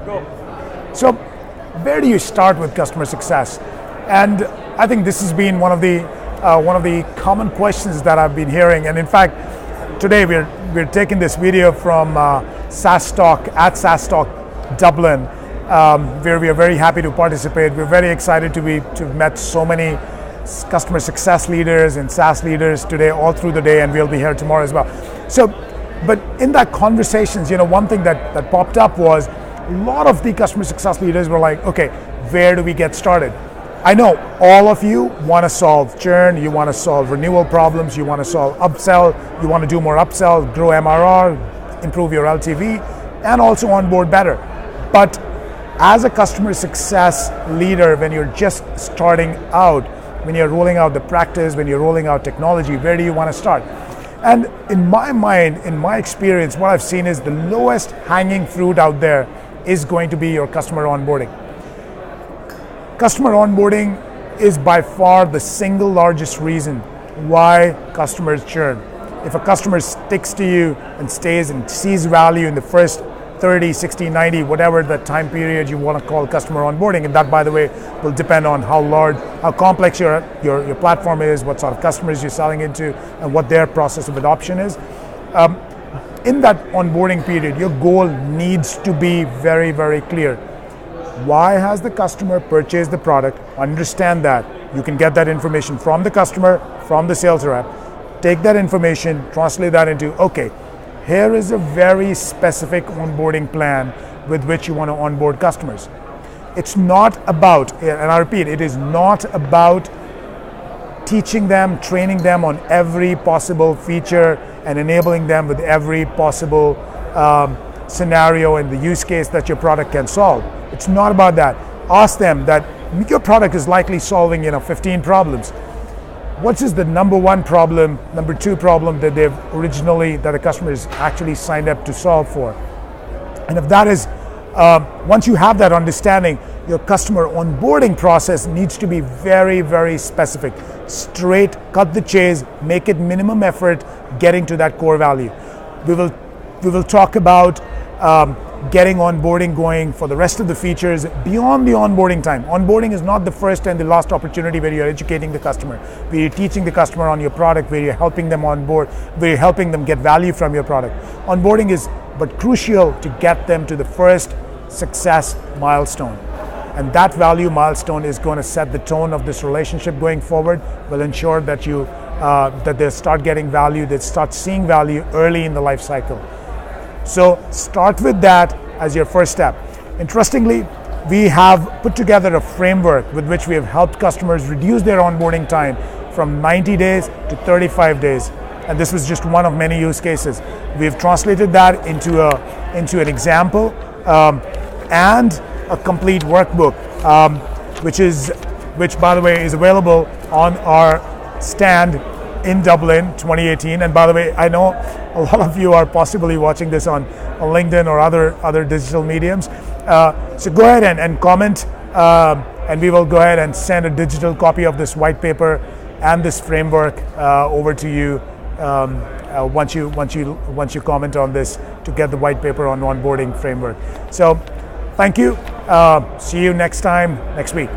So where do you start with customer success? And I think this has been one of the common questions that I've been hearing. And in fact, today we're taking this video from SaaStock at SaaStock Dublin, where we are very happy to participate. We're very excited to have met so many customer success leaders and SaaS leaders today, all through the day, and we'll be here tomorrow as well. So, but in that conversations, one thing that popped up was a lot of the customer success leaders were like, okay, where do we get started? I know all of you want to solve churn, you want to solve renewal problems, you want to solve upsell, you want to do more upsell, grow MRR, improve your LTV, and also onboard better. But as a customer success leader, when you're just starting out, when you're rolling out the practice, when you're rolling out technology, where do you want to start? And in my mind, in my experience, what I've seen is the lowest hanging fruit out there is going to be your customer onboarding. Customer onboarding is by far the single largest reason why customers churn. If a customer sticks to you and stays and sees value in the first 30, 60, 90, whatever the time period you want to call customer onboarding, and that, by the way, will depend on how complex your platform is, what sort of customers you're selling into, and what their process of adoption is. In that onboarding period, your goal needs to be very, very clear. Why has the customer purchased the product? Understand that. You can get that information from the customer, from the sales rep. Take that information, translate that into, okay, here is a very specific onboarding plan with which you want to onboard customers. It's not about, and I repeat, it is not about teaching them, training them on every possible feature and enabling them with every possible scenario and the use case that your product can solve. It's not about that. Ask them that your product is likely solving 15 problems. What is the number one problem, number two problem that the customer is actually signed up to solve for? And if that is, once you have that understanding, your customer onboarding process needs to be very, very specific. Straight, cut the chase, make it minimum effort, getting to that core value. We will talk about getting onboarding going for the rest of the features beyond the onboarding time. Onboarding is not the first and the last opportunity where you're educating the customer, where you're teaching the customer on your product, where you're helping them onboard, where you're helping them get value from your product. Onboarding is but crucial to get them to the first success milestone. And that value milestone is going to set the tone of this relationship going forward, will ensure that that they start getting value, they start seeing value early in the life cycle. So start with that as your first step. Interestingly, we have put together a framework with which we have helped customers reduce their onboarding time from 90 days to 35 days. And this was just one of many use cases. We've translated that into an example and a complete workbook, which by the way is available on our stand in Dublin 2018. And by the way, I know a lot of you are possibly watching this on LinkedIn or other digital mediums. So go ahead and comment, and we will go ahead and send a digital copy of this white paper and this framework over to you once you comment on this, to get the white paper on onboarding framework. So thank you. See you next time next week.